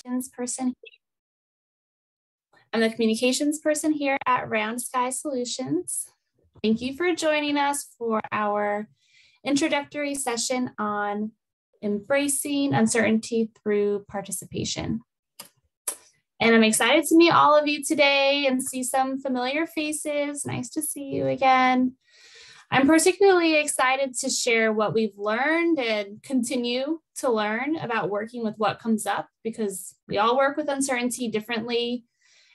person. I'm the communications person here at Round Sky Solutions. Thank you for joining us for our introductory session on embracing uncertainty through participation. And I'm excited to meet all of you today and see some familiar faces. Nice to see you again. I'm particularly excited to share what we've learned and continue to learn about working with what comes up, because we all work with uncertainty differently.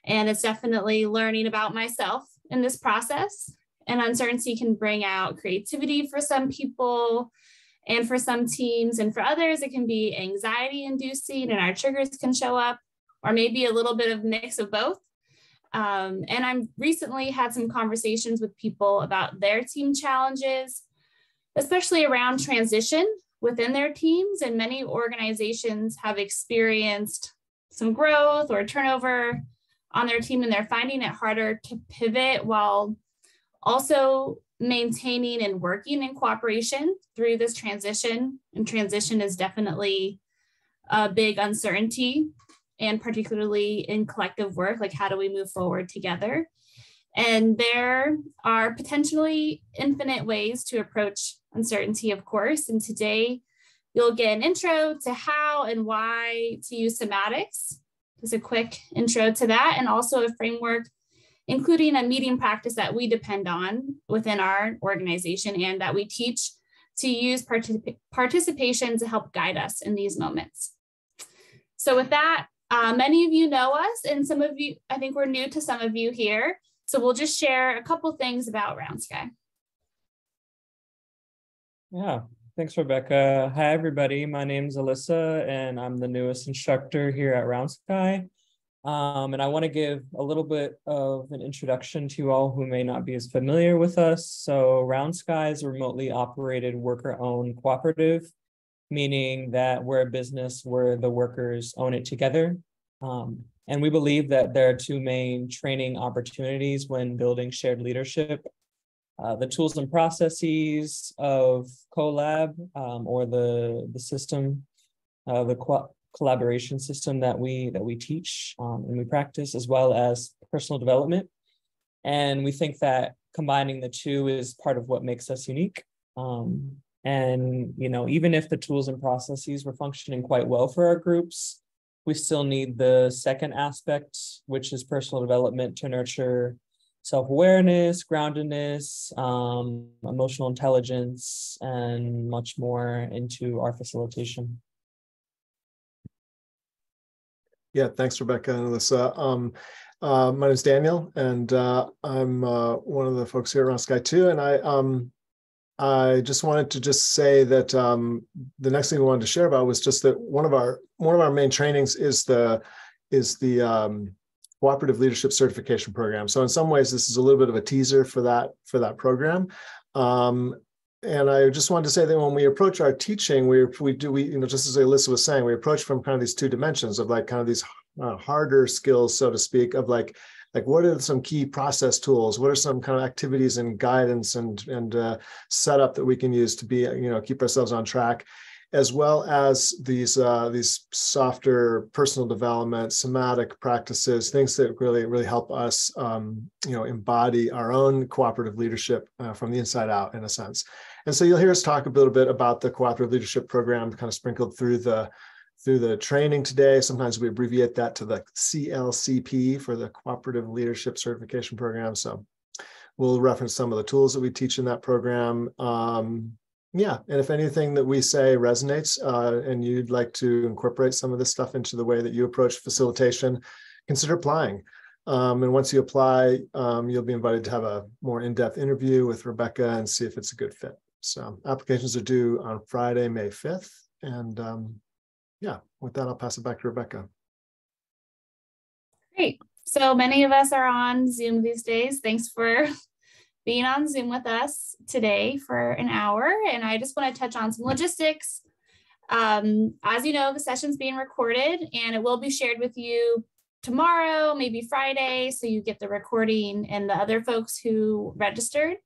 And it's definitely learning about myself in this process. And uncertainty can bring out creativity for some people and for some teams. And for others, it can be anxiety inducing and our triggers can show up, or maybe a little bit of mix of both. And I recently had some conversations with people about their team challenges, especially around transition within their teams. And many organizations have experienced some growth or turnover on their team, and they're finding it harder to pivot while also maintaining and working in cooperation through this transition. And transition is definitely a big uncertainty, and particularly in collective work, like how do we move forward together? And there are potentially infinite ways to approach uncertainty, of course. And today you'll get an intro to how and why to use somatics. Just a quick intro to that, and also a framework, including a meeting practice that we depend on within our organization and that we teach to use participation to help guide us in these moments. So with that, many of you know us, and some of you, I think we're new to some of you here. So we'll just share a couple things about Round Sky. Yeah, thanks, Rebecca. Hi, everybody. My name is Alyssa, and I'm the newest instructor here at Round Sky. And I want to give a little bit of an introduction to you all who may not be as familiar with us. So Round Sky is a remotely operated worker-owned cooperative, meaning that we're a business where the workers own it together. And we believe that there are two main training opportunities when building shared leadership. The tools and processes of CoLab, or the system, collaboration system that we teach and we practice, as well as personal development. And we think that combining the two is part of what makes us unique. And, you know, even if the tools and processes were functioning quite well for our groups, we still need the second aspect, which is personal development, to nurture self-awareness, groundedness, emotional intelligence, and much more into our facilitation. Yeah, thanks, Rebecca and Alyssa. My name is Daniel, and I'm one of the folks here at Round Sky too. And I just wanted to just say that the next thing we wanted to share about was just that one of our main trainings is the Cooperative Leadership Certification Program. So in some ways, this is a little bit of a teaser for that program. And I just wanted to say that when we approach our teaching, we you know, just as Alyssa was saying, we approach from kind of these two dimensions of like kind of these harder skills, so to speak, of like what are some key process tools? What are some kind of activities and guidance and setup that we can use to be, you know, keep ourselves on track, as well as these softer personal development, somatic practices, things that really help us, you know, embody our own cooperative leadership from the inside out, in a sense. And so you'll hear us talk a little bit about the cooperative leadership program, kind of sprinkled through the training today. Sometimes we abbreviate that to the CLCP for the Cooperative Leadership Certification Program. So we'll reference some of the tools that we teach in that program. Yeah, and if anything that we say resonates and you'd like to incorporate some of this stuff into the way that you approach facilitation, consider applying. And once you apply, you'll be invited to have a more in-depth interview with Rebecca and see if it's a good fit. So applications are due on Friday, May 5th. And yeah, with that, I'll pass it back to Rebecca. Great. So many of us are on Zoom these days. Thanks for being on Zoom with us today for an hour. And I just want to touch on some logistics. As you know, the session's being recorded and it will be shared with you tomorrow, maybe Friday, so you get the recording and the other folks who registered.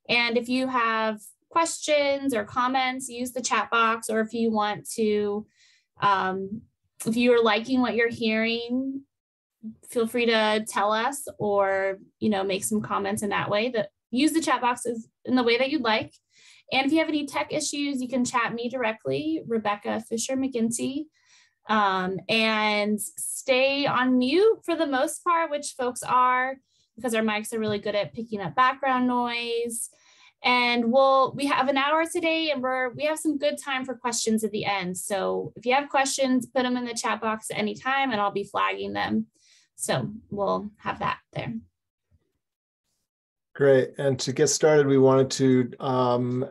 And if you have questions or comments, use the chat box, or if you want to if you are liking what you're hearing, feel free to tell us or, make some comments in that way. That use the chat boxes in the way that you'd like. And if you have any tech issues, you can chat me directly, Rebecca Fisher McGinty, and stay on mute for the most part, which folks are, because our mics are really good at picking up background noise. And we have an hour today, and we have some good time for questions at the end. So if you have questions, put them in the chat box at any time, and I'll be flagging them. So we'll have that there. Great. And to get started, we wanted to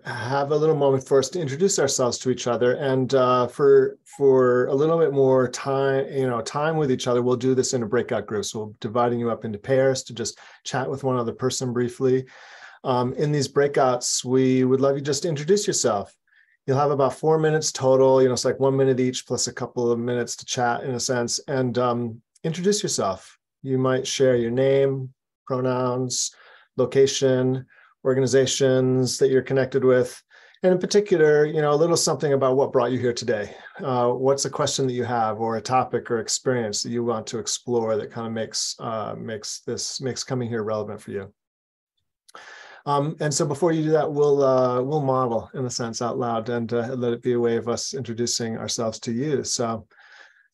have a little moment for us to introduce ourselves to each other. And for a little bit more time with each other, we'll do this in a breakout group. So we're dividing you up into pairs to just chat with one other person briefly. In these breakouts, we would love you just to introduce yourself. You'll have about 4 minutes total. It's like 1 minute each plus a couple of minutes to chat in a sense. And introduce yourself. You might share your name, pronouns, location, organizations that you're connected with, and in particular, a little something about what brought you here today. What's a question that you have, or a topic or experience that you want to explore that kind of makes coming here relevant for you. And so before you do that, we'll model in a sense out loud and let it be a way of us introducing ourselves to you. So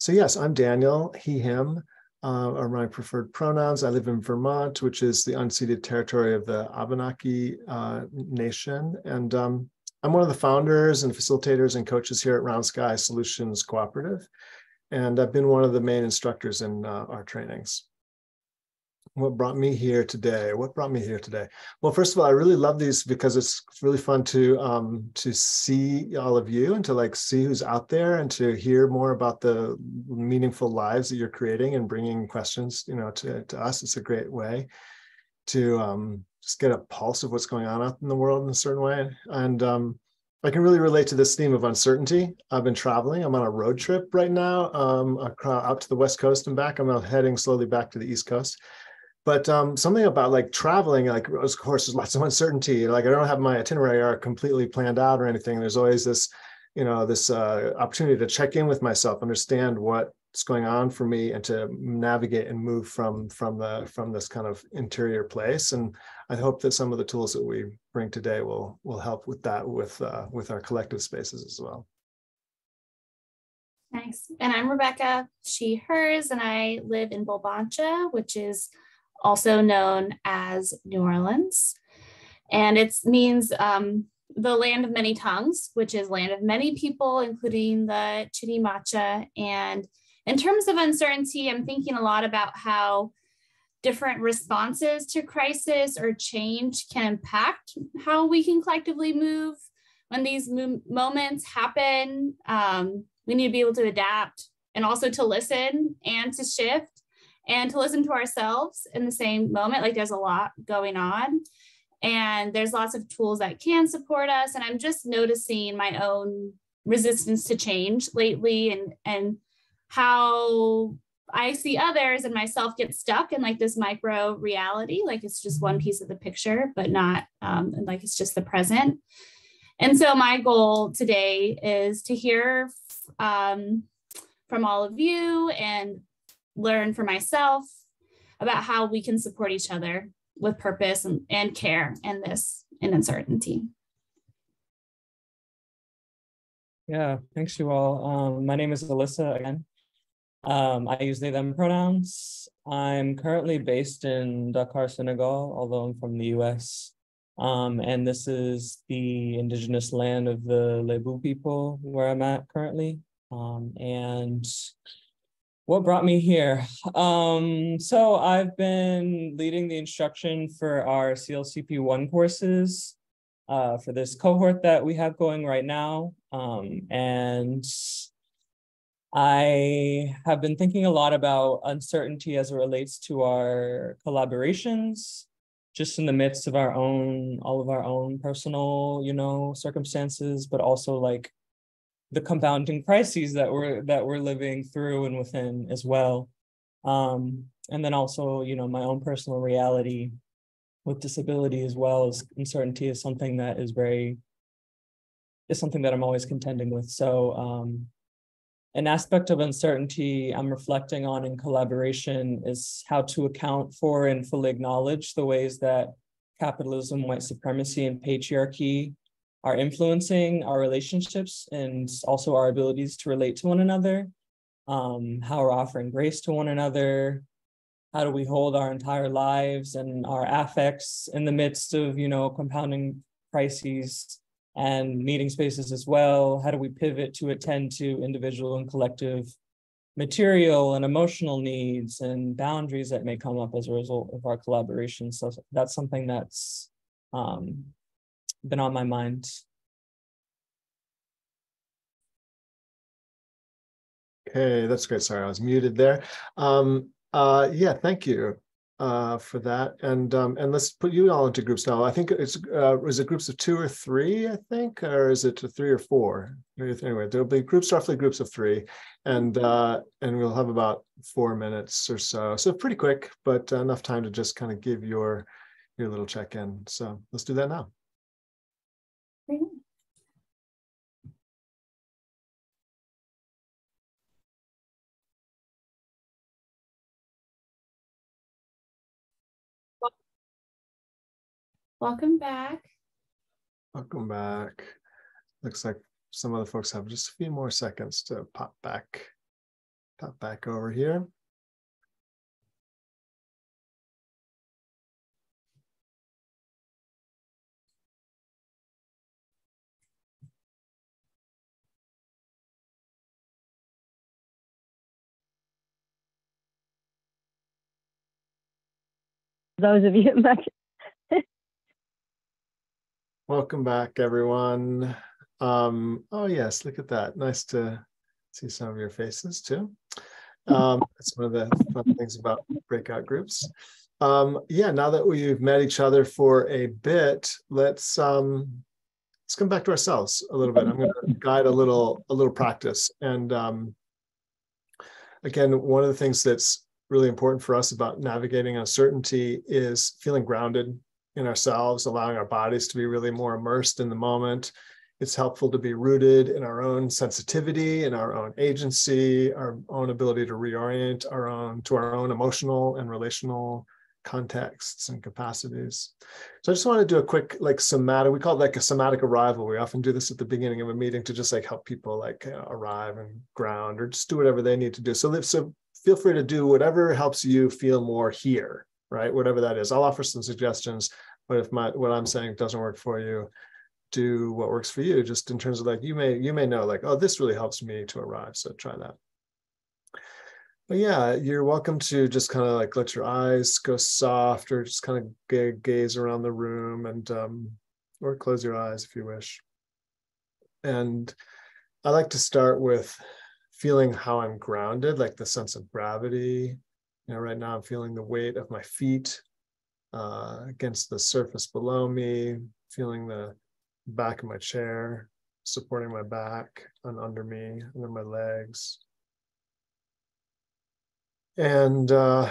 yes, I'm Daniel, he, him. Are my preferred pronouns. I live in Vermont, which is the unceded territory of the Abenaki Nation. And I'm one of the founders and facilitators and coaches here at Round Sky Solutions Cooperative. And I've been one of the main instructors in our trainings. What brought me here today? Well, first of all, I really love these because it's really fun to see all of you and to see who's out there and to hear more about the meaningful lives that you're creating and bringing questions, to us. It's a great way to just get a pulse of what's going on out in the world in a certain way. And I can really relate to this theme of uncertainty. I've been traveling. I'm on a road trip right now, out to the West Coast and back. I'm heading slowly back to the East Coast. But something about traveling, of course, there's lots of uncertainty. I don't have my itinerary completely planned out or anything. There's always this, this opportunity to check in with myself, understand what's going on for me, and to navigate and move from this kind of interior place. And I hope that some of the tools that we bring today will help with that, with our collective spaces as well. Thanks. And I'm Rebecca, she, hers, and I live in Bulbancha, which is also known as New Orleans. And it means the land of many tongues, which is land of many people, including the Chitimacha. And in terms of uncertainty, I'm thinking a lot about how different responses to crisis or change can impact how we can collectively move. When these moments happen, we need to be able to adapt and also to listen and to shift and to listen to ourselves in the same moment. There's a lot going on, and there's lots of tools that can support us. And I'm just noticing my own resistance to change lately, and how I see others and myself get stuck in this micro reality. It's just one piece of the picture, but not it's just the present. And so my goal today is to hear from all of you and learn for myself about how we can support each other with purpose and care in uncertainty. Yeah, thanks you all. My name is Alyssa again. I use they, them pronouns. I'm currently based in Dakar, Senegal, although I'm from the US. And this is the indigenous land of the Lebu people where I'm at currently. And what brought me here? So I've been leading the instruction for our CLCP1 courses for this cohort that we have going right now. And I have been thinking a lot about uncertainty as it relates to our collaborations, just in the midst of all of our own personal, circumstances, but also the compounding crises that we're living through and within as well. And then also, my own personal reality with disability as well as uncertainty is something that is something that I'm always contending with. So an aspect of uncertainty I'm reflecting on in collaboration is how to account for and fully acknowledge the ways that capitalism, white supremacy, and patriarchy are influencing our relationships and also our abilities to relate to one another, how we're offering grace to one another, how do we hold our entire lives and our affects in the midst of, compounding crises and meeting spaces as well? How do we pivot to attend to individual and collective material and emotional needs and boundaries that may come up as a result of our collaboration? So that's something that's been on my mind. Okay, that's great. Sorry, I was muted there. Yeah, thank you for that. And let's put you all into groups now. I think it's is it groups of 2 or 3, I think, or is it 3 or 4? Anyway, there'll be roughly groups of 3, and we'll have about 4 minutes or so. So pretty quick, but enough time to just kind of give your little check-in. So let's do that now. Great. Welcome back. Welcome back. Looks like some other folks have just a few more seconds to pop back over here. Those of you back. Welcome back, everyone. Oh yes, look at that. Nice to see some of your faces too. That's one of the fun things about breakout groups. Yeah, now that we've met each other for a bit, let's come back to ourselves a little bit. I'm going to guide a little practice. And again, one of the things that's really important for us about navigating uncertainty is feeling grounded in ourselves, allowing our bodies to be really more immersed in the moment. It's helpful to be rooted in our own sensitivity, in our own agency, our own ability to reorient to our own emotional and relational contexts and capacities. So I just want to do a quick somatic, we call it a somatic arrival. We often do this at the beginning of a meeting to just help people arrive and ground, or just do whatever they need to do. So feel free to do whatever helps you feel more here, right? Whatever that is. I'll offer some suggestions, but if what I'm saying doesn't work for you, do what works for you, just in terms of you may know oh, this really helps me to arrive. So try that. But yeah, you're welcome to just kind of let your eyes go soft, or just kind of gaze around the room, and or close your eyes if you wish. And I like to start with feeling how I'm grounded, the sense of gravity. Right now I'm feeling the weight of my feet against the surface below me, feeling the back of my chair supporting my back and under me, under my legs. And as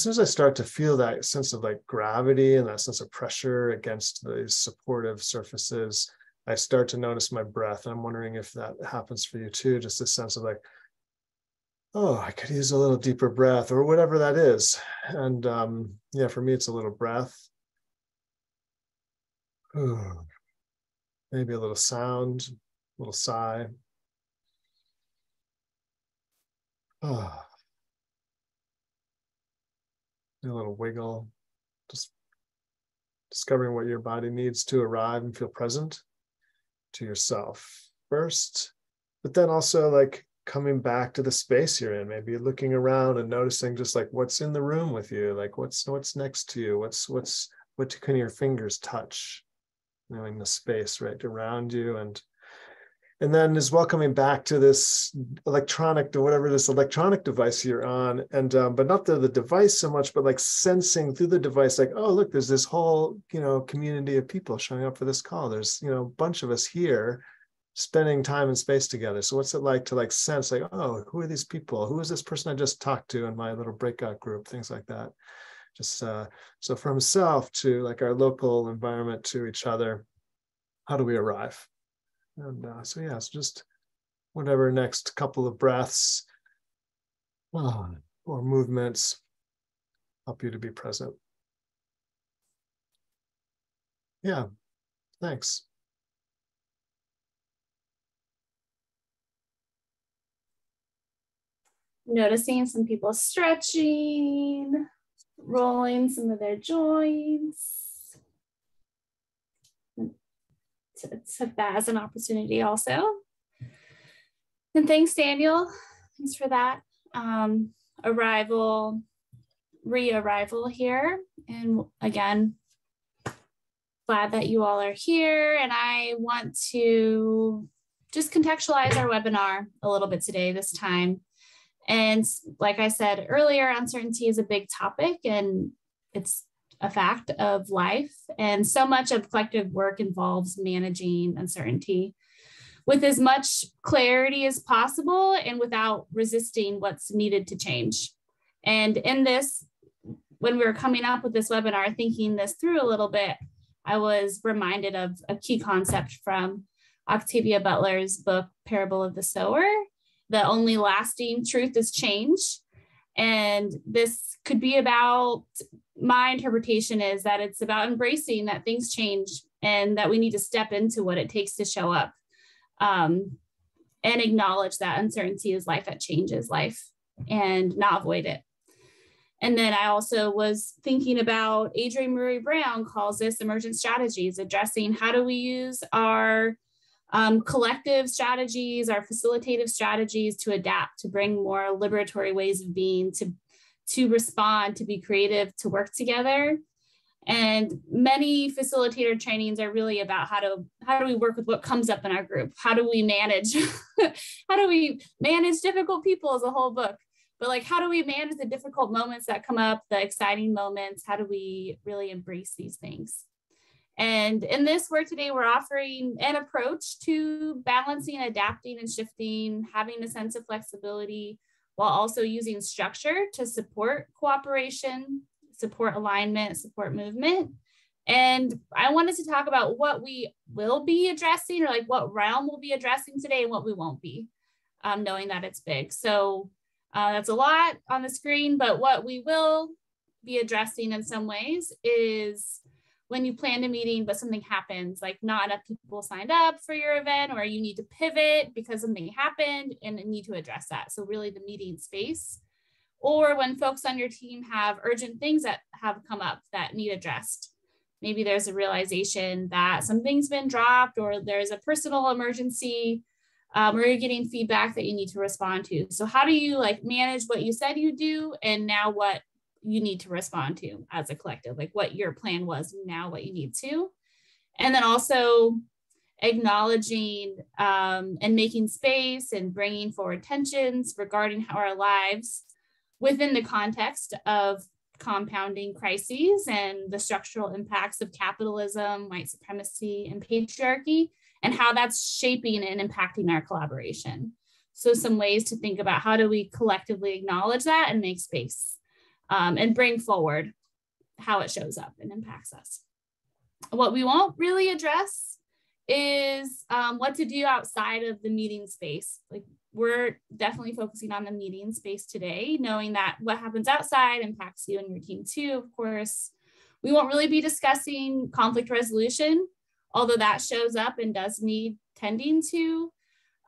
soon as I start to feel that sense of gravity and that sense of pressure against these supportive surfaces, I start to notice my breath. And I'm wondering if that happens for you too, just a sense of oh, I could use a little deeper breath, or whatever that is. And yeah, for me, it's a little breath. Maybe a little sound, a little sigh. A little wiggle, just discovering what your body needs to arrive and feel present to yourself first, but then also coming back to the space you're in, maybe looking around and noticing just what's in the room with you, what's next to you, what can your fingers touch, knowing the space right around you. And then as well, coming back to this electronic device you're on, and but not the device so much, but sensing through the device, oh, look, there's this whole community of people showing up for this call. There's a bunch of us here spending time and space together. So what's it like to sense oh, who are these people? Who is this person I just talked to in my little breakout group? Things like that. Just so from self to our local environment to each other, how do we arrive? And so yeah, so just whatever next couple of breaths or movements help you to be present. Yeah, thanks. Noticing some people stretching, rolling some of their joints. Took that as an opportunity also. And thanks, Daniel. Thanks for that. Re-arrival here. And again, glad that you all are here. And I want to just contextualize our webinar a little bit today, this time. And like I said earlier, uncertainty is a big topic and it's a fact of life. And so much of collective work involves managing uncertainty with as much clarity as possible and without resisting what's needed to change. And in this, when we were coming up with this webinar, thinking this through a little bit, I was reminded of a key concept from Octavia Butler's book, Parable of the Sower. The only lasting truth is change. And this could be about, my interpretation is that it's about embracing that things change and that we need to step into what it takes to show up and acknowledge that uncertainty is life, that changes life, and not avoid it. And then I also was thinking about, Adrienne Maree Brown calls this emergent strategies, addressing how do we use our collective strategies, our facilitative strategies to adapt, to bring more liberatory ways of being, to respond, to be creative, to work together. And many facilitator trainings are really about how do we work with what comes up in our group? How do we manage, how do we manage difficult people is a whole book. But like, how do we manage the difficult moments that come up, the exciting moments? How do we really embrace these things? And in this work today, we're offering an approach to balancing, adapting, and shifting, having a sense of flexibility, while also using structure to support cooperation, support alignment, support movement. And I wanted to talk about what we will be addressing, or like what realm we'll be addressing today and what we won't be, knowing that it's big. So that's a lot on the screen, but what we will be addressing in some ways is when you plan a meeting, but something happens, like not enough people signed up for your event, or you need to pivot because something happened and need to address that. So really the meeting space, or when folks on your team have urgent things that have come up that need addressed. Maybe there's a realization that something's been dropped, or there's a personal emergency, or you're getting feedback that you need to respond to. So how do you like manage what you said you do and now what you need to respond to as a collective, like what your plan was, now what you need to. And then also acknowledging and making space and bringing forward tensions regarding how our lives within the context of compounding crises and the structural impacts of capitalism, white supremacy, and patriarchy, and how that's shaping and impacting our collaboration. So some ways to think about how do we collectively acknowledge that and make space. And bring forward how it shows up and impacts us. What we won't really address is what to do outside of the meeting space. Like, we're definitely focusing on the meeting space today, knowing that what happens outside impacts you and your team too, of course. We won't really be discussing conflict resolution, although that shows up and does need tending to.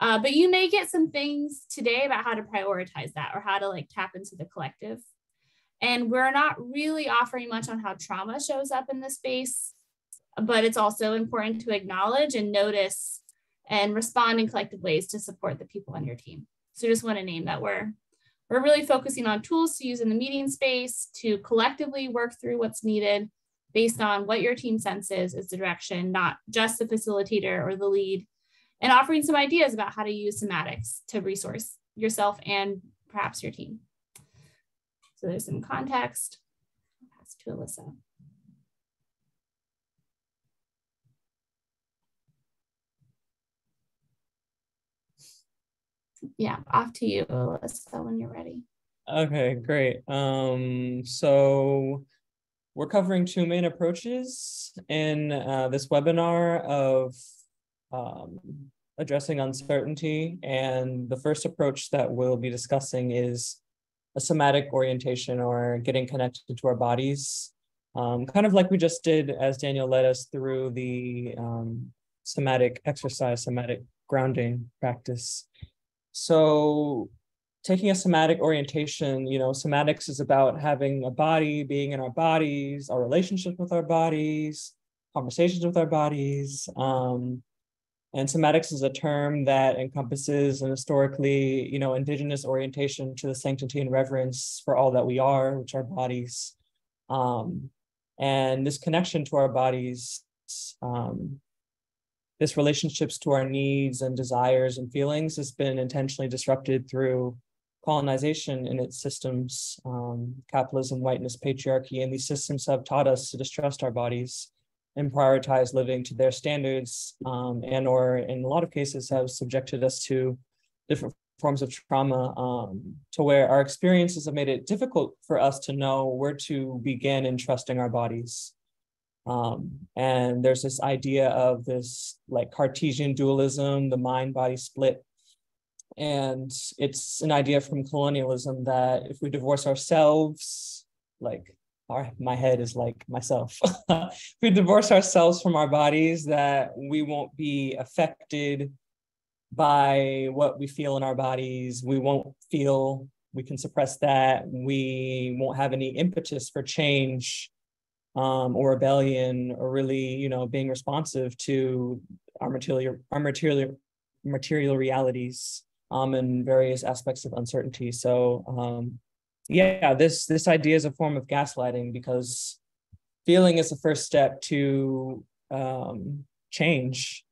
But you may get some things today about how to prioritize that, or how to like tap into the collective. And we're not really offering much on how trauma shows up in this space, but it's also important to acknowledge and notice and respond in collective ways to support the people on your team. So just want to name that we're really focusing on tools to use in the meeting space to collectively work through what's needed based on what your team senses is the direction, not just the facilitator or the lead, and offering some ideas about how to use somatics to resource yourself and perhaps your team. So there's some context. I'll pass to Alyssa. Yeah, off to you, Alyssa, when you're ready. Okay, great. So we're covering two main approaches in this webinar of addressing uncertainty. And the first approach that we'll be discussing is a somatic orientation, or getting connected to our bodies. Kind of like we just did as Daniel led us through the somatic exercise, somatic grounding practice. So taking a somatic orientation, somatics is about having a body, being in our bodies, our relationships with our bodies, conversations with our bodies. And somatics is a term that encompasses an historically, indigenous orientation to the sanctity and reverence for all that we are, which are bodies. And this connection to our bodies, this relationships to our needs and desires and feelings has been intentionally disrupted through colonization and its systems, capitalism, whiteness, patriarchy, and these systems have taught us to distrust our bodies and prioritize living to their standards, and or in a lot of cases have subjected us to different forms of trauma, to where our experiences have made it difficult for us to know where to begin in trusting our bodies. And there's this idea of this like Cartesian dualism, the mind-body split. And it's an idea from colonialism that if we divorce ourselves, like my head is like myself. If we divorce ourselves from our bodies, that we won't be affected by what we feel in our bodies. We won't feel, we can suppress that. We won't have any impetus for change, or rebellion, or really, being responsive to our material realities, and various aspects of uncertainty. So yeah, this idea is a form of gaslighting, because feeling is the first step to change,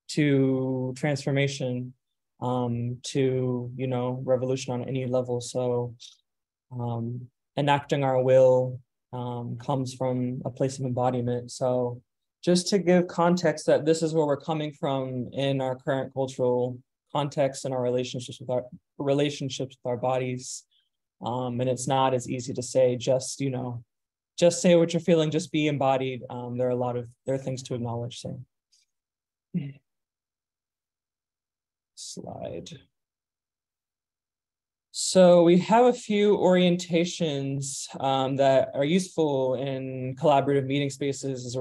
to transformation, to revolution on any level. So enacting our will comes from a place of embodiment. So just to give context that this is where we're coming from in our current cultural context and our relationships with our bodies. And it's not as easy to say, just say what you're feeling, just be embodied. There are things to acknowledge. So slide. So we have a few orientations that are useful in collaborative meeting spaces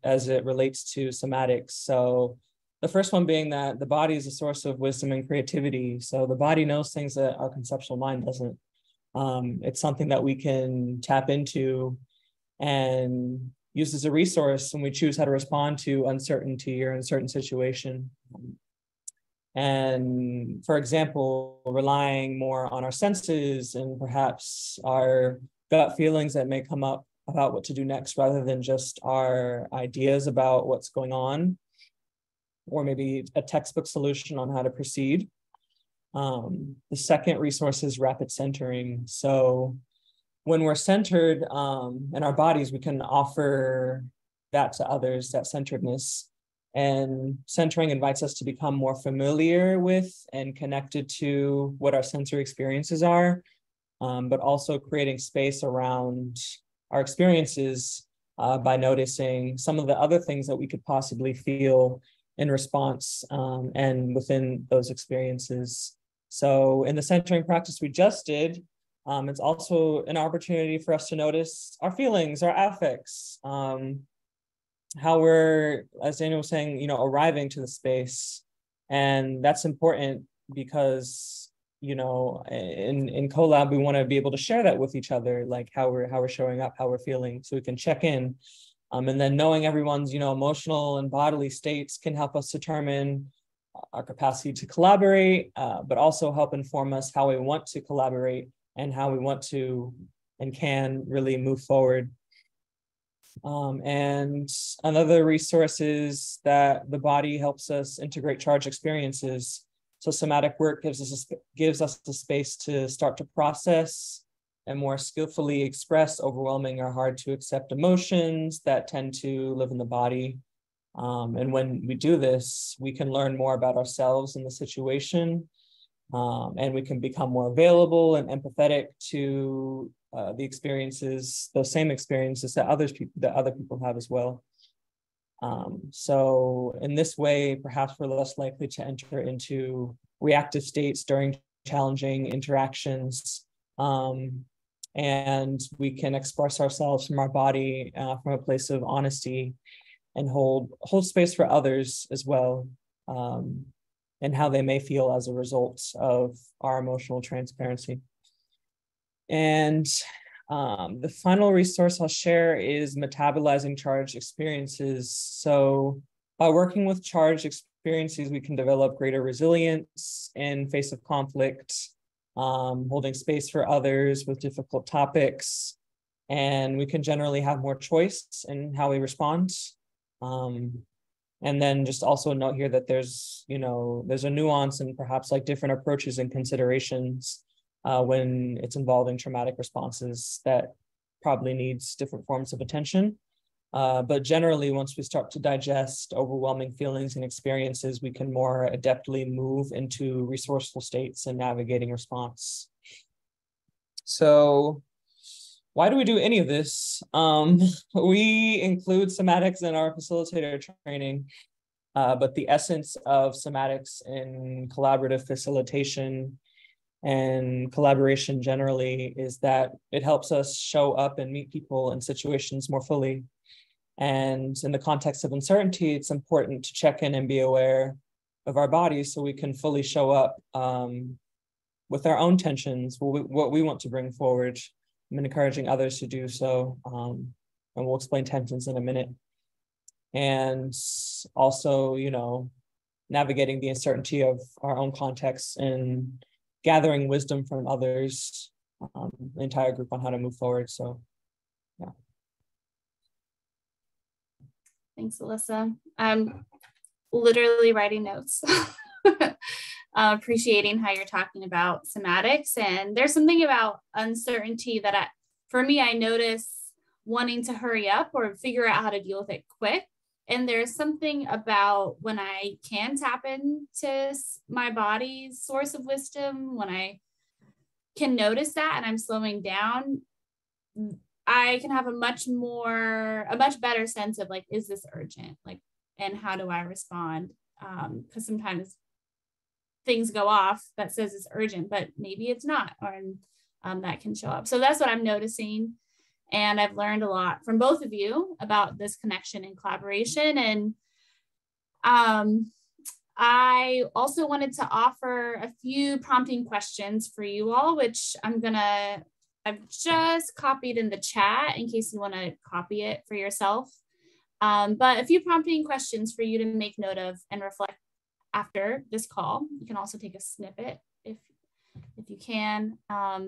as it relates to somatics. So the first one being that the body is a source of wisdom and creativity. So the body knows things that our conceptual mind doesn't. It's something that we can tap into and use as a resource when we choose how to respond to uncertainty or in a certain situation. And for example, relying more on our senses and perhaps our gut feelings that may come up about what to do next, rather than just our ideas about what's going on, or maybe a textbook solution on how to proceed. The second resource is rapid centering. So when we're centered in our bodies, we can offer that to others, that centeredness. And centering invites us to become more familiar with and connected to what our sensory experiences are, but also creating space around our experiences by noticing some of the other things that we could possibly feel in response and within those experiences. So in the centering practice we just did, it's also an opportunity for us to notice our feelings, our affects, how we're, as Daniel was saying, arriving to the space. And that's important because, in collab, we want to be able to share that with each other, like how we're showing up, how we're feeling, so we can check in. And then knowing everyone's, emotional and bodily states can help us determine our capacity to collaborate, but also help inform us how we want to collaborate and how we want to and can really move forward. And another resource is that the body helps us integrate charged experiences. So somatic work gives us the space to start to process and more skillfully express overwhelming or hard to accept emotions that tend to live in the body. And when we do this, we can learn more about ourselves and the situation, and we can become more available and empathetic to the experiences, those same experiences that other people have as well. So in this way, perhaps we're less likely to enter into reactive states during challenging interactions. And we can express ourselves from our body from a place of honesty and hold space for others as well, and how they may feel as a result of our emotional transparency. And the final resource I'll share is metabolizing charged experiences. So by working with charged experiences, we can develop greater resilience in face of conflict, holding space for others with difficult topics, and we can generally have more choice in how we respond. And then just also note here that there's a nuance and perhaps like different approaches and considerations when it's involving traumatic responses that probably needs different forms of attention. But generally, once we start to digest overwhelming feelings and experiences, we can more adeptly move into resourceful states and navigating response. So why do we do any of this? We include somatics in our facilitator training, but the essence of somatics in collaborative facilitation and collaboration generally is that it helps us show up and meet people in situations more fully. And in the context of uncertainty, it's important to check in and be aware of our bodies so we can fully show up with our own tensions, what we want to bring forward, and encouraging others to do so. And we'll explain tensions in a minute. And also, navigating the uncertainty of our own context and gathering wisdom from others, the entire group on how to move forward. So, yeah. Thanks, Alyssa. I'm literally writing notes, appreciating how you're talking about somatics. And there's something about uncertainty that for me, I notice wanting to hurry up or figure out how to deal with it quick. And there's something about when I can tap into my body's source of wisdom, when I can notice that and I'm slowing down, I can have a much better sense of like, is this urgent? Like, and how do I respond? Because sometimes things go off that says it's urgent, but maybe it's not, or that can show up. So that's what I'm noticing. And I've learned a lot from both of you about this connection and collaboration. And I also wanted to offer a few prompting questions for you all, which I've just copied in the chat in case you want to copy it for yourself. But a few prompting questions for you to make note of and reflect after this call. You can also take a snippet if you can.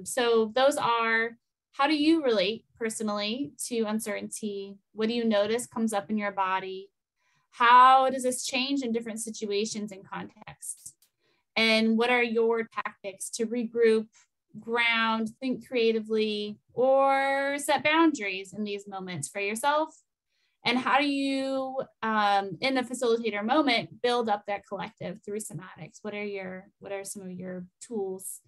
So those are: how do you relate personally to uncertainty? What do you notice comes up in your body? How does this change in different situations and contexts? And what are your tactics to regroup, ground, think creatively, or set boundaries in these moments for yourself? And how do you, in the facilitator moment, build up that collective through somatics? What are some of your tools?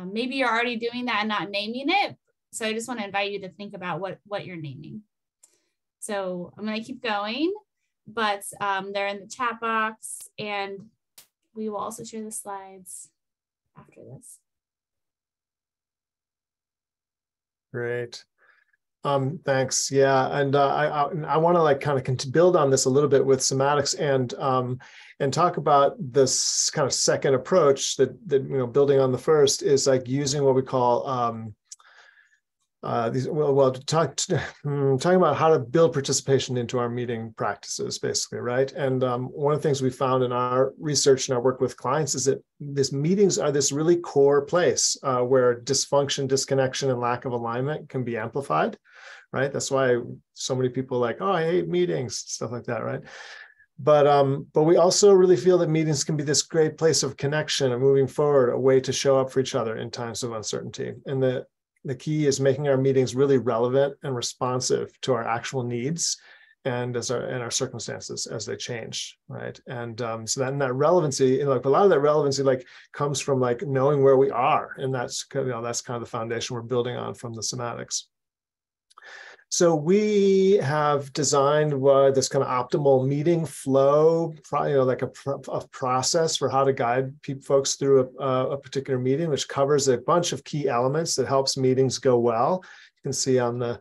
Maybe you're already doing that and not naming it. So I just want to invite you to think about what you're naming. So I'm going to keep going, but they're in the chat box, and we will also share the slides after this. Great. Thanks. Yeah, and I want to like kind of build on this a little bit with somatics and talk about this kind of second approach that building on the first is like using what we call talking about how to build participation into our meeting practices, basically, right? And one of the things we found in our research and our work with clients is that these meetings are this really core place where dysfunction, disconnection, and lack of alignment can be amplified, right? That's why so many people are like, oh, I hate meetings, stuff like that, right? But we also really feel that meetings can be this great place of connection and moving forward, a way to show up for each other in times of uncertainty. And the key is making our meetings really relevant and responsive to our actual needs and our circumstances as they change, right? And so that relevancy, like a lot of that relevancy, like comes from like knowing where we are, and that's kind of the foundation we're building on from the somatics. So we have designed this kind of optimal meeting flow, like a process for how to guide folks through a particular meeting, which covers a bunch of key elements that helps meetings go well. You can see on the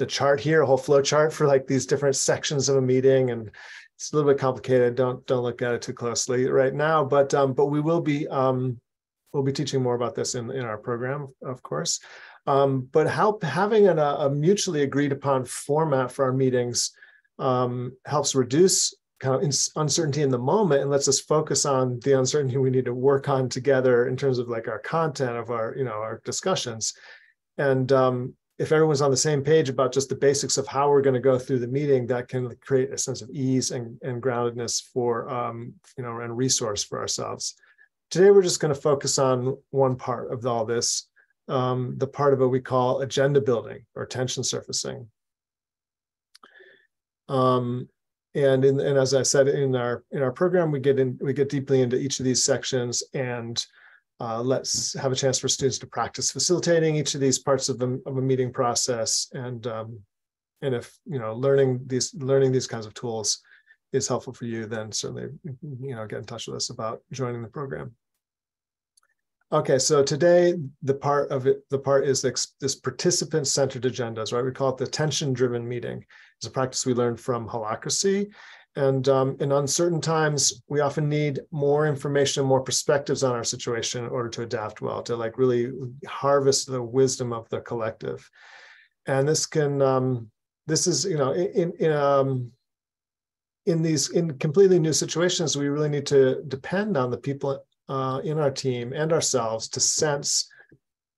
chart here, a whole flow chart for like these different sections of a meeting, and it's a little bit complicated. Don't look at it too closely right now, but we will be we'll be teaching more about this in our program, of course. But having a mutually agreed upon format for our meetings helps reduce kind of uncertainty in the moment and lets us focus on the uncertainty we need to work on together in terms of like our content of our discussions. And if everyone's on the same page about just the basics of how we're going to go through the meeting, that can create a sense of ease and groundedness for and resource for ourselves. Today, we're just going to focus on one part of all this. The part of it we call agenda building or tension surfacing. And as I said, in our program, we get deeply into each of these sections, and let's have a chance for students to practice facilitating each of these parts of a meeting process. And if learning these kinds of tools is helpful for you, then certainly get in touch with us about joining the program. Okay, so today the part is this participant-centered agendas, right? We call it the tension-driven meeting. It's a practice we learned from holacracy, and in uncertain times, we often need more information, more perspectives on our situation in order to adapt well, to like really harvest the wisdom of the collective. And this is in completely new situations, we really need to depend on the people in our team and ourselves to sense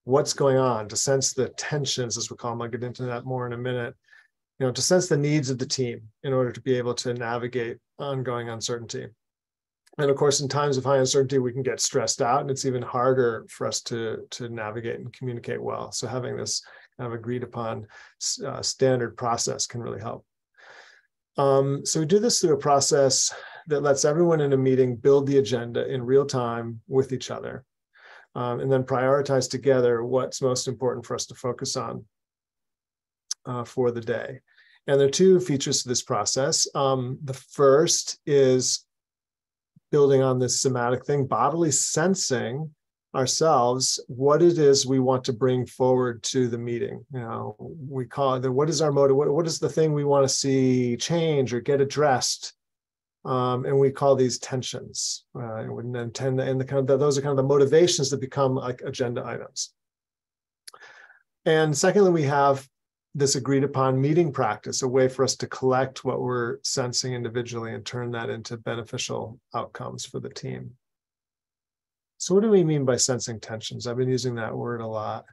what's going on, to sense the tensions, as we call them. I'll get into that more in a minute, to sense the needs of the team in order to be able to navigate ongoing uncertainty. And of course, in times of high uncertainty, we can get stressed out, and it's even harder for us to navigate and communicate well. So having this kind of agreed upon standard process can really help. So we do this through a process that lets everyone in a meeting build the agenda in real time with each other, and then prioritize together what's most important for us to focus on for the day. And there are two features to this process. The first is building on this somatic thing, bodily sensing ourselves what it is we want to bring forward to the meeting. We call it what is our motive? What is the thing we want to see change or get addressed? And we call these tensions. Those are kind of the motivations that become like agenda items. And secondly, we have this agreed upon meeting practice, a way for us to collect what we're sensing individually and turn that into beneficial outcomes for the team. So what do we mean by sensing tensions? I've been using that word a lot.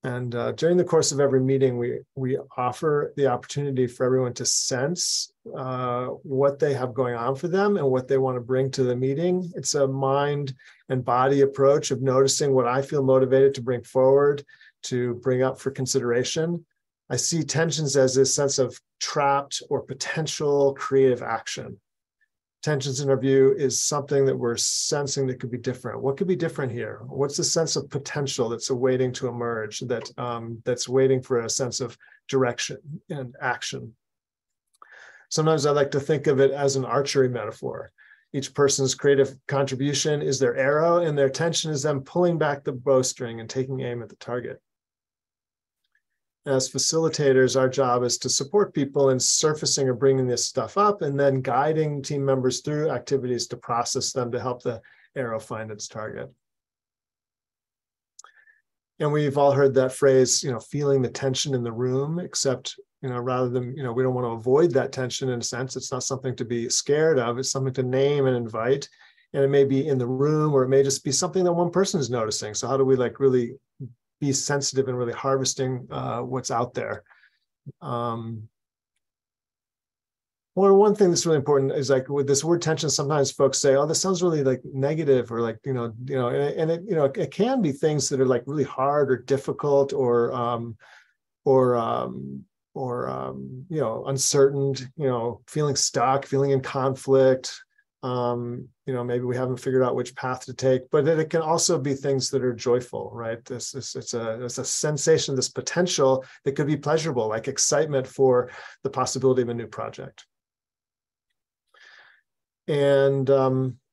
And during the course of every meeting, we offer the opportunity for everyone to sense what they have going on for them and what they want to bring to the meeting. It's a mind and body approach of noticing what I feel motivated to bring forward, to bring up for consideration. I see tensions as this sense of trapped or potential creative action. Tensions in our view is something that we're sensing that could be different. What could be different here? What's the sense of potential that's awaiting to emerge, that's waiting for a sense of direction and action? Sometimes I like to think of it as an archery metaphor. Each person's creative contribution is their arrow, and their tension is them pulling back the bowstring and taking aim at the target. As facilitators, our job is to support people in surfacing or bringing this stuff up, and then guiding team members through activities to process them to help the arrow find its target. And we've all heard that phrase, feeling the tension in the room, except, rather than, we don't want to avoid that tension in a sense. It's not something to be scared of. It's something to name and invite. And it may be in the room, or it may just be something that one person is noticing. So how do we really be sensitive and really harvesting what's out there? One thing that's really important is with this word tension, sometimes folks say, oh, this sounds really negative, or it can be things that are really hard or difficult or uncertain, feeling stuck, feeling in conflict, Maybe we haven't figured out which path to take, but it can also be things that are joyful, right? It's a sensation, this potential that could be pleasurable, like excitement for the possibility of a new project. And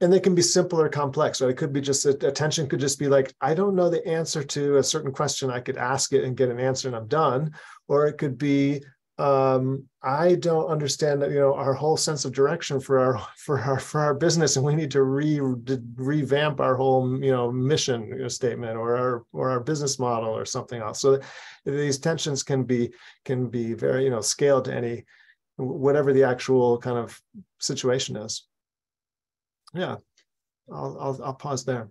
they can be simple or complex, right? It could be just attention could just be like, I don't know the answer to a certain question. I could ask it and get an answer and I'm done. Or it could be, I don't understand that, our whole sense of direction for our business, and we need to revamp our whole, mission statement or our business model or something else. So these tensions can be very, scaled to any, whatever the actual kind of situation is. Yeah, I'll pause there.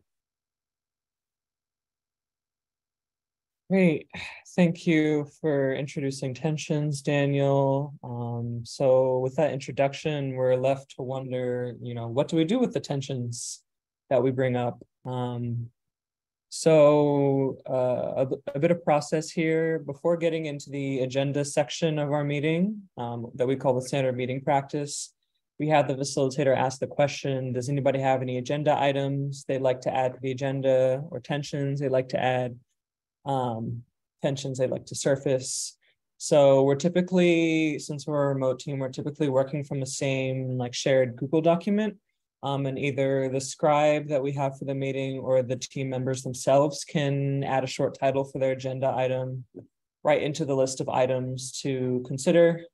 Great. Thank you for introducing tensions, Daniel. So with that introduction, we're left to wonder, what do we do with the tensions that we bring up? So a bit of process here before getting into the agenda section of our meeting that we call the standard meeting practice. We have the facilitator ask the question, does anybody have any agenda items they'd like to add to the agenda, or tensions they'd like to add, tensions they'd like to surface? So we're typically, since we're a remote team, we're typically working from the same shared Google document. And either the scribe that we have for the meeting or the team members themselves can add a short title for their agenda item right into the list of items to consider.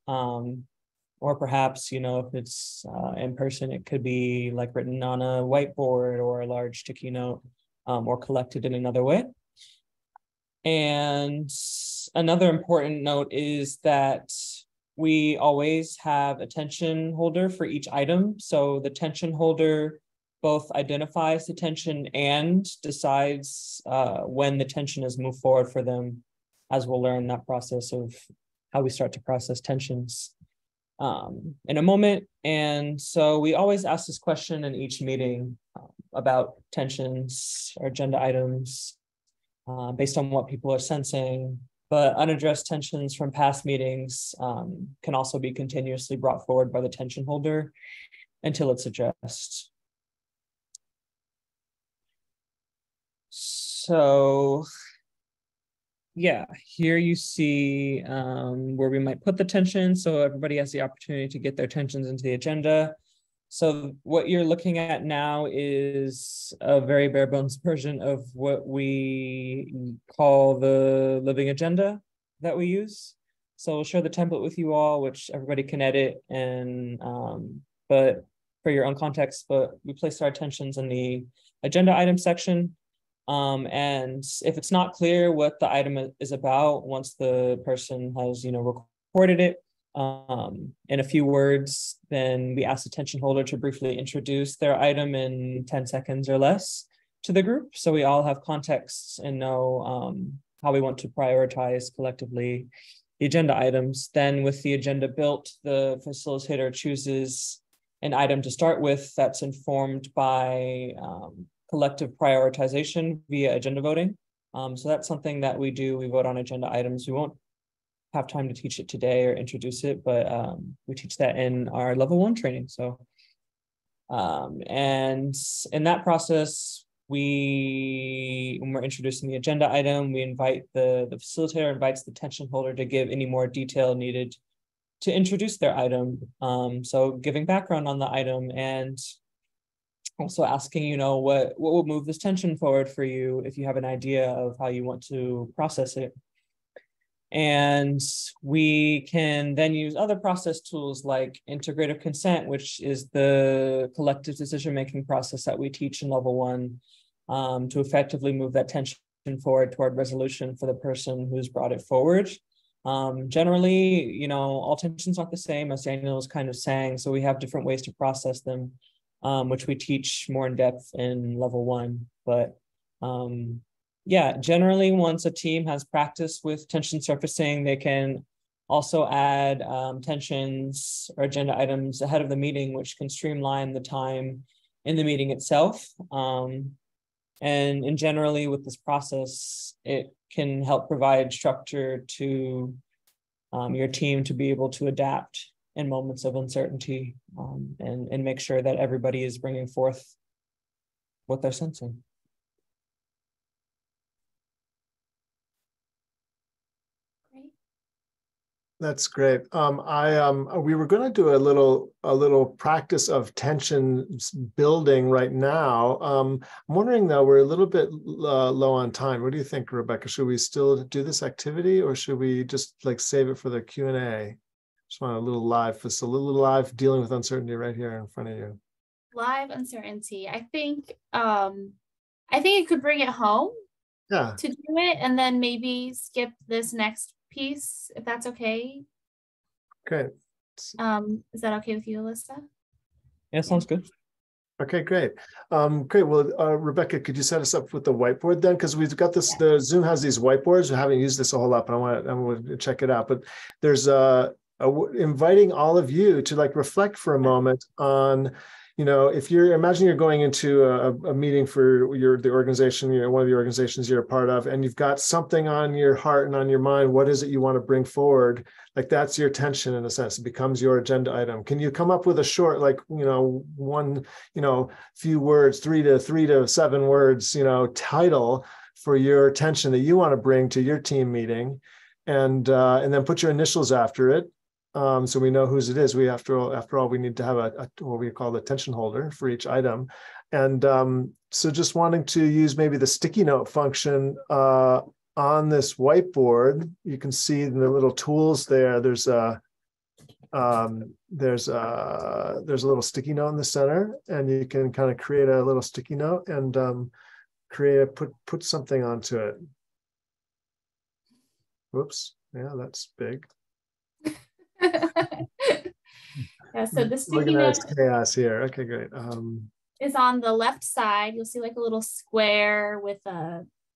Or perhaps, if it's in person, it could be written on a whiteboard or a large sticky note, or collected in another way. And another important note is that we always have a tension holder for each item. So the tension holder both identifies the tension and decides when the tension is moved forward for them, as we'll learn that process of how we start to process tensions in a moment. And so we always ask this question in each meeting about tensions or agenda items based on what people are sensing. But unaddressed tensions from past meetings can also be continuously brought forward by the tension holder until it's addressed. So yeah, here you see where we might put the tension, so everybody has the opportunity to get their tensions into the agenda. So what you're looking at now is a very bare bones version of what we call the living agenda that we use. So we'll share the template with you all, which everybody can edit, and but for your own context, but we place our tensions in the agenda item section. And if it's not clear what the item is about, once the person has, recorded it in a few words, then we ask the tension holder to briefly introduce their item in 10 seconds or less to the group, so we all have context and know how we want to prioritize collectively the agenda items. Then with the agenda built, the facilitator chooses an item to start with that's informed by collective prioritization via agenda voting. So that's something that we do. We vote on agenda items. We won't have time to teach it today or introduce it, but we teach that in our level 1 training. So, and in that process, when we're introducing the agenda item, we invite the facilitator invites the tension holder to give any more detail needed to introduce their item. So giving background on the item, and also asking, what will move this tension forward for you if you have an idea of how you want to process it. And we can then use other process tools like integrative consent, which is the collective decision-making process that we teach in level 1 to effectively move that tension forward toward resolution for the person who's brought it forward. Generally, all tensions aren't the same, as Daniel was kind of saying, so we have different ways to process them, which we teach more in depth in level 1. But yeah, generally, once a team has practice with tension surfacing, they can also add tensions or agenda items ahead of the meeting, which can streamline the time in the meeting itself. And generally, with this process, it can help provide structure to your team to be able to adapt in moments of uncertainty, and make sure that everybody is bringing forth what they're sensing. That's great. We were going to do a little practice of tension building right now. I'm wondering though, we're a little bit low on time. What do you think, Rebecca? Should we still do this activity, or should we just like save it for the Q&A? Just want a little live dealing with uncertainty right here in front of you. Live uncertainty. I think it could bring it home. Yeah. To do it, and then maybe skip this next piece, if that's okay. Great. Is that okay with you, Alyssa? Yeah, sounds good. Okay, great. Great. Well, Rebecca, could you set us up with the whiteboard then? Because we've got this, the Zoom has these whiteboards. We haven't used this a whole lot, but I want to check it out. But there's inviting all of you to like reflect for a moment on, you know, if you're, imagine you're going into a meeting for the organization, one of the organizations you're a part of, and you've got something on your heart and on your mind. What is it you want to bring forward? Like that's your tension in a sense. It becomes your agenda item. Can you come up with a short, like, one, few words, three to 7 words, title for your tension that you want to bring to your team meeting, and then put your initials after it. So we know whose it is. We after all, we need to have a what we call the tension holder for each item. And so just wanting to use maybe the sticky note function on this whiteboard. You can see the little tools there. There's a little sticky note in the center, and you can kind of create a little sticky note and put something onto it. Whoops. Yeah, that's big. Yeah, so the sticky note chaos here. Okay, great. Is on the left side. You'll see like a little square with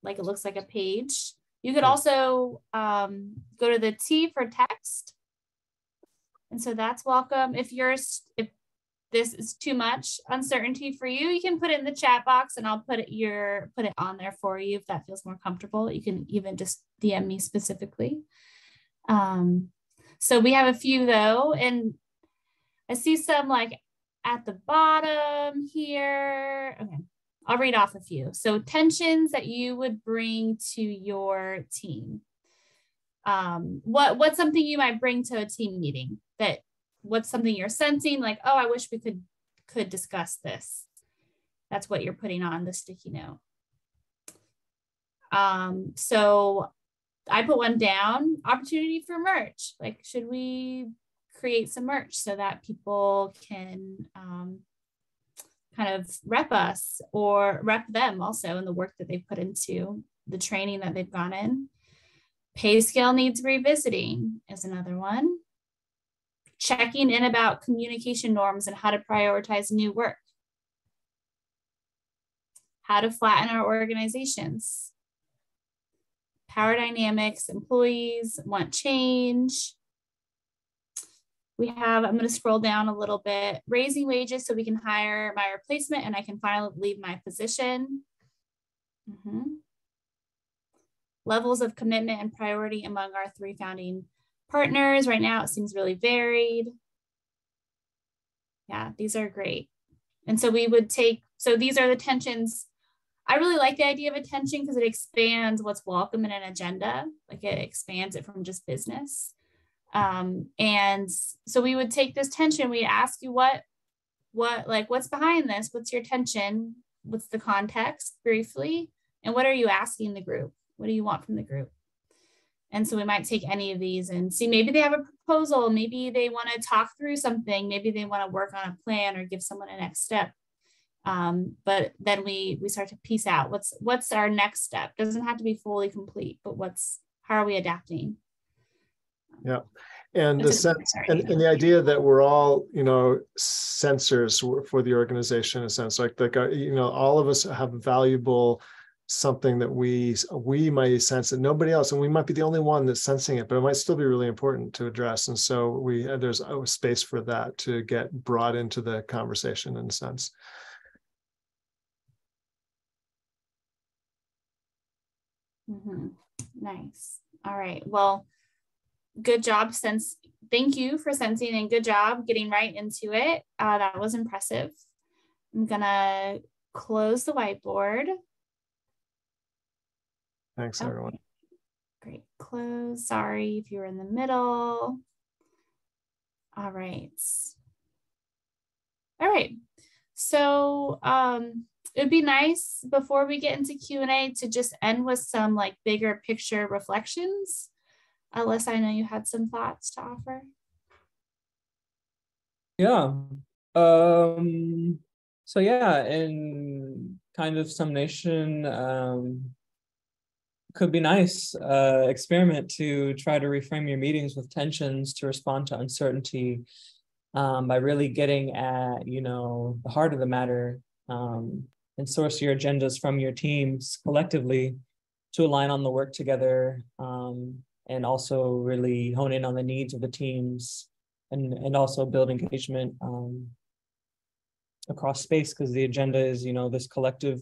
like it looks like a page. You could also go to the T for text, and so that's welcome. If this is too much uncertainty for you, you can put it in the chat box, and I'll put it on there for you if that feels more comfortable. You can even just DM me specifically. So we have a few though, and I see some like at the bottom here. Okay, I'll read off a few. So tensions that you would bring to your team. What's something you might bring to a team meeting? What's something you're sensing like, oh, I wish we could discuss this. That's what you're putting on the sticky note. So I put one down, opportunity for merch. Like, should we create some merch so that people can kind of rep us or rep them also in the work that they've put into the training that they've gone in. Pay scale needs revisiting is another one. Checking in about communication norms and how to prioritize new work. How to flatten our organizations. Power dynamics, employees want change. We have, I'm going to scroll down a little bit, raising wages so we can hire my replacement and I can finally leave my position. Levels of commitment and priority among our 3 founding partners. Right now, it seems really varied. Yeah, these are great. And so we would so these are the tensions. I really like the idea of attention because it expands what's welcome in an agenda. Like it expands it from just business. And so we would take this tension, we'd ask you what's behind this? What's your tension? What's the context briefly? And what are you asking the group? What do you want from the group? And so we might take any of these and see, maybe they have a proposal, maybe they want to talk through something, maybe they want to work on a plan or give someone a next step. But then we start to piece out what's our next step. Doesn't have to be fully complete, but how are we adapting? Yeah. And the sense and the idea that we're all, sensors for the organization in a sense, like all of us have valuable something that we might sense that nobody else, and we might be the only one that's sensing it, but it might still be really important to address. And so there's a space for that to get brought into the conversation in a sense. Nice. All right. Well, good job thank you for sensing and good job getting right into it. That was impressive. I'm gonna close the whiteboard. Thanks, everyone. Great, close. Sorry if you were in the middle. All right. All right. So it'd be nice before we get into Q&A to just end with some like bigger picture reflections. Alyssa, I know you had some thoughts to offer. Yeah. So yeah, in kind of summation, could be nice experiment to try to reframe your meetings with tensions to respond to uncertainty, by really getting at, you know, the heart of the matter, and source your agendas from your teams collectively to align on the work together, and also really hone in on the needs of the teams, and also build engagement across space, because the agenda is, you know, these collective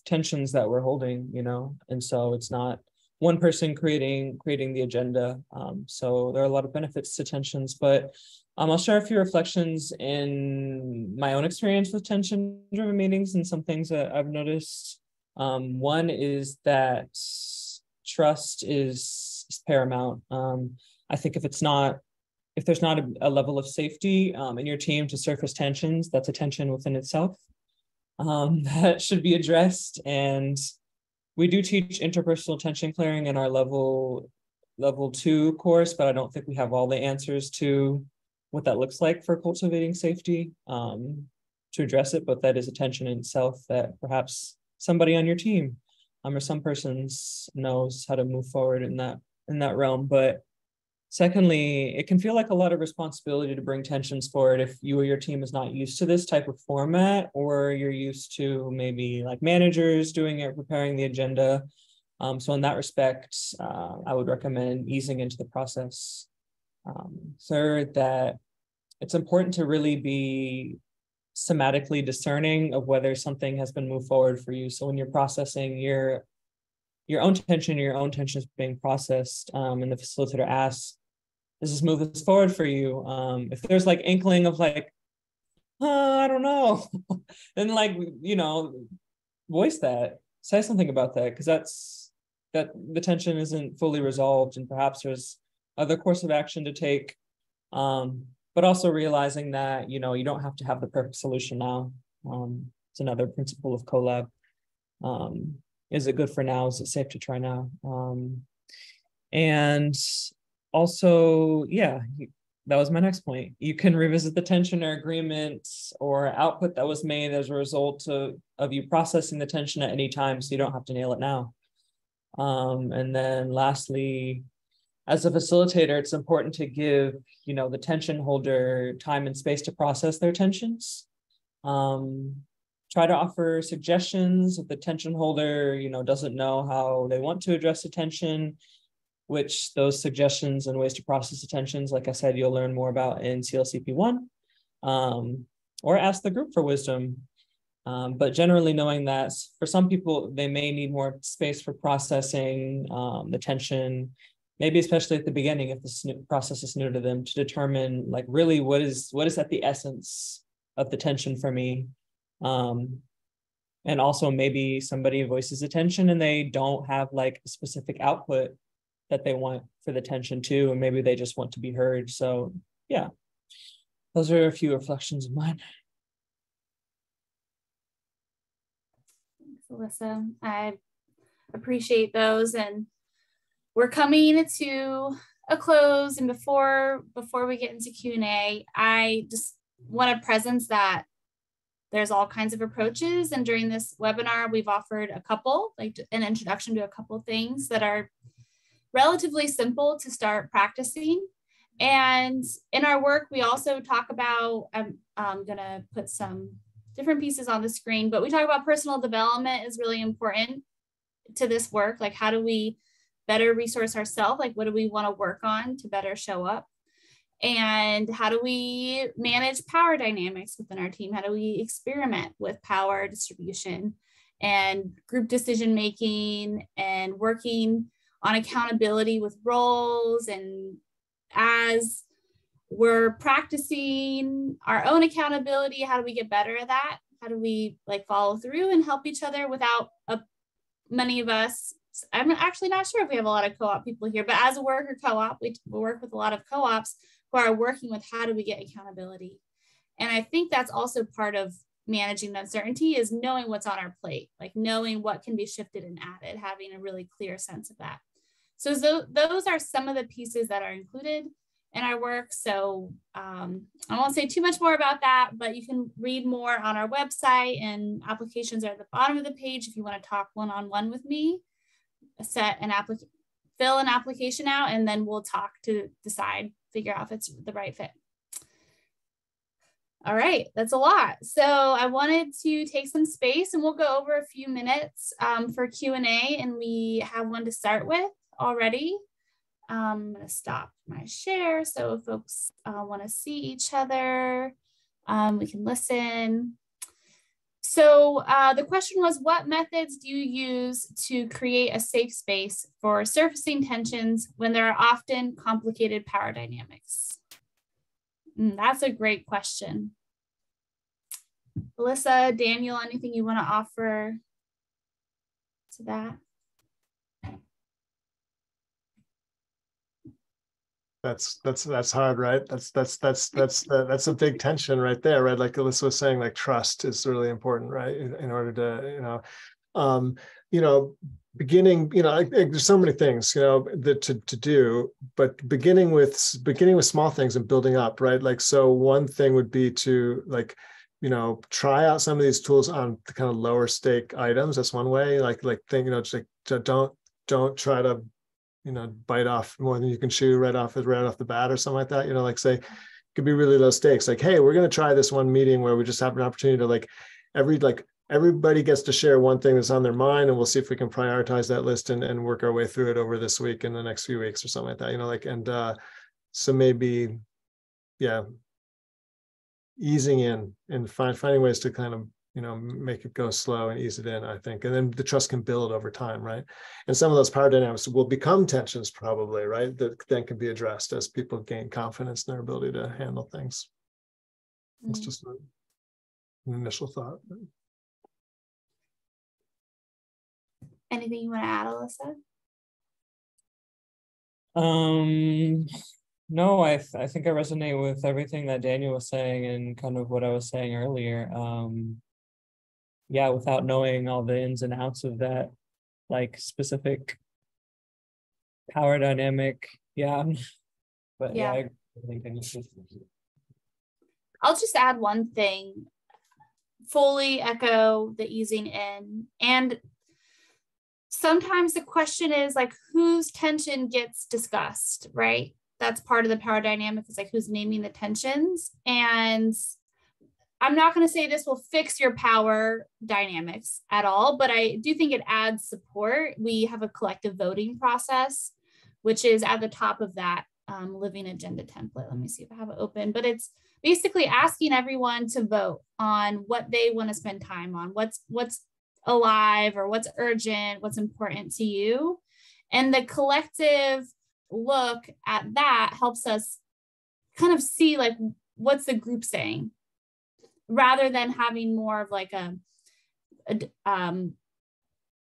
tensions that we're holding, you know, and so it's not one person creating the agenda. So there are a lot of benefits to tensions, but I'll share a few reflections in my own experience with tension-driven meetings and some things that I've noticed. One is that trust is paramount. I think if there's not a level of safety in your team to surface tensions, that's a tension within itself that should be addressed. And we do teach interpersonal tension clearing in our level 2 course, but I don't think we have all the answers to what that looks like for cultivating safety to address it. But that is a tension in itself that perhaps somebody on your team or some persons knows how to move forward in that realm. But secondly, it can feel like a lot of responsibility to bring tensions forward if you or your team is not used to this type of format, or you're used to maybe like managers doing it, preparing the agenda. So in that respect, I would recommend easing into the process. Third, that it's important to really be somatically discerning of whether something has been moved forward for you. So when you're processing your own tension is being processed, and the facilitator asks, does this move this forward for you? If there's like inkling of like, I don't know, then like, you know, voice that, say something about that, because that the tension isn't fully resolved, and perhaps there's other course of action to take. But also realizing that, you know, you don't have to have the perfect solution now. It's another principle of collab. Is it good for now? Is it safe to try now? And also, yeah, that was my next point. You can revisit the tension or agreement or output that was made as a result of you processing the tension at any time, so you don't have to nail it now. And then lastly, as a facilitator, it's important to give, you know, the tension holder time and space to process their tensions. Try to offer suggestions if the tension holder, you know, doesn't know how they want to address the tension, which those suggestions and ways to process the tensions, like I said, you'll learn more about in CLCP 1, or ask the group for wisdom. But generally knowing that for some people, they may need more space for processing the tension, maybe especially at the beginning, if the process is new to them, to determine like really what is at the essence of the tension for me. And also maybe somebody voices a tension and they don't have like a specific output that they want for the tension too, and maybe they just want to be heard. So yeah, those are a few reflections of mine. Thanks, Alyssa. I appreciate those, and we're coming to a close. And before we get into Q&A, I just want to presence that there's all kinds of approaches. And during this webinar, we've offered a couple, like an introduction to a couple things that are relatively simple to start practicing. And in our work, we also talk about, I'm gonna put some different pieces on the screen, but we talk about personal development is really important to this work. Like, how do we better resource ourselves? Like, what do we want to work on to better show up? And how do we manage power dynamics within our team? How do we experiment with power distribution and group decision making, and working on accountability with roles and as we're practicing our own accountability, how do we get better at that? How do we like follow through and help each other without many of us? I'm actually not sure if we have a lot of co-op people here, but as a worker co-op, we work with a lot of co-ops who are working with how do we get accountability. And I think that's also part of managing the uncertainty is knowing what's on our plate, like knowing what can be shifted and added, having a really clear sense of that. So those are some of the pieces that are included in our work. So I won't say too much more about that, but you can read more on our website, and applications are at the bottom of the page if you want to talk one-on-one with me. Fill an application out, and then we'll talk to decide, figure out if it's the right fit. All right, that's a lot. So I wanted to take some space, and we'll go over a few minutes for Q&A, and we have one to start with already. I'm going to stop my share so if folks want to see each other, we can listen. So the question was, what methods do you use to create a safe space for surfacing tensions when there are often complicated power dynamics? That's a great question. Alyssa, Daniel, anything you want to offer to that? That's hard, right? That's a big tension right there, right? Like Alyssa was saying, like trust is really important, right? In order to, beginning, there's so many things, that to do, but beginning with small things and building up, right? Like, so one thing would be to try out some of these tools on the kind of lower stake items. That's one way. Like think, just like don't try to bite off more than you can chew right off the bat or something like that. Like say, it could be really low stakes. Like, hey, we're going to try this one meeting where we just have an opportunity to everybody gets to share one thing that's on their mind, and we'll see if we can prioritize that list and work our way through it over this week and the next few weeks or something like that. So maybe, yeah, easing in and finding ways to kind of make it go slow and ease it in, I think. And then the trust can build over time, right? And some of those power dynamics will become tensions probably, right? That then can be addressed as people gain confidence in their ability to handle things. It's just an initial thought. Anything you want to add, Alyssa? No, I think I resonate with everything that Daniel was saying and kind of what I was saying earlier. Yeah, without knowing all the ins and outs of that, like specific power dynamic. Yeah. But yeah, I think I'll just add one thing. Fully echo the easing in. And sometimes the question is like, whose tension gets discussed, right? That's part of the power dynamic. It's like, who's naming the tensions? And I'm not going to say this will fix your power dynamics at all, but I do think it adds support. We have a collective voting process, which is at the top of that living agenda template. Let me see if I have it open, but it's basically asking everyone to vote on what they want to spend time on, what's alive or what's urgent, what's important to you. And the collective look at that helps us kind of see like, what's the group saying, rather than having more of like a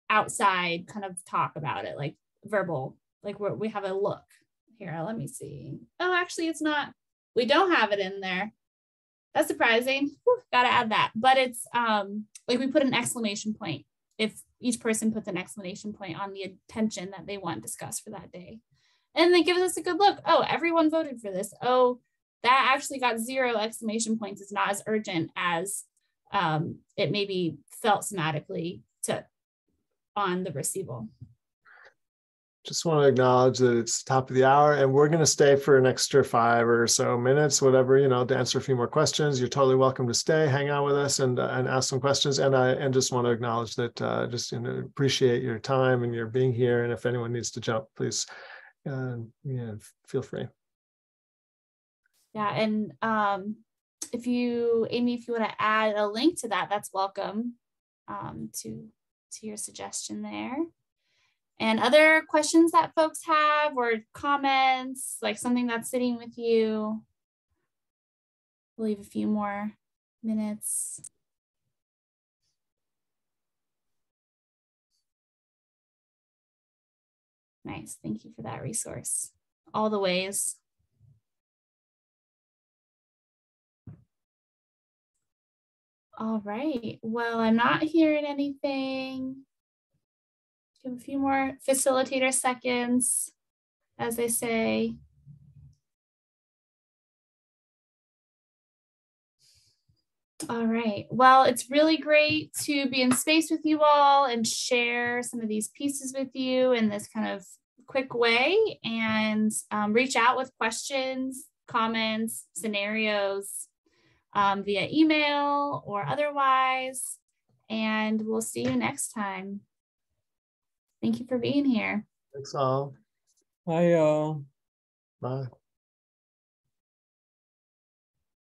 outside kind of talk about it, like verbal, like we have a look here. Let me see. Oh, actually it's not, we don't have it in there. That's surprising. Got to add that. But it's like we put an exclamation point if each person puts an exclamation point on the attention that they want discussed for that day. And then gives us a good look. Oh, everyone voted for this. Oh, that actually got 0 exclamation points. It's not as urgent as it maybe felt somatically on the receival. Just want to acknowledge that it's top of the hour, and we're going to stay for an extra 5 or so minutes, whatever, to answer a few more questions. You're totally welcome to stay, hang out with us, and ask some questions. And just want to acknowledge that just appreciate your time and your being here. And if anyone needs to jump, please, feel free. Yeah, and if you, Amy, if you want to add a link to that, that's welcome to your suggestion there. And other questions that folks have or comments, like something that's sitting with you. We'll leave a few more minutes. Nice, thank you for that resource. All the ways. All right, well, I'm not hearing anything. Give a few more facilitator seconds, as they say. All right, well, it's really great to be in space with you all and share some of these pieces with you in this kind of quick way, and reach out with questions, comments, scenarios via email or otherwise, and we'll see you next time. Thank you for being here. Thanks all. Bye, y'all. Bye.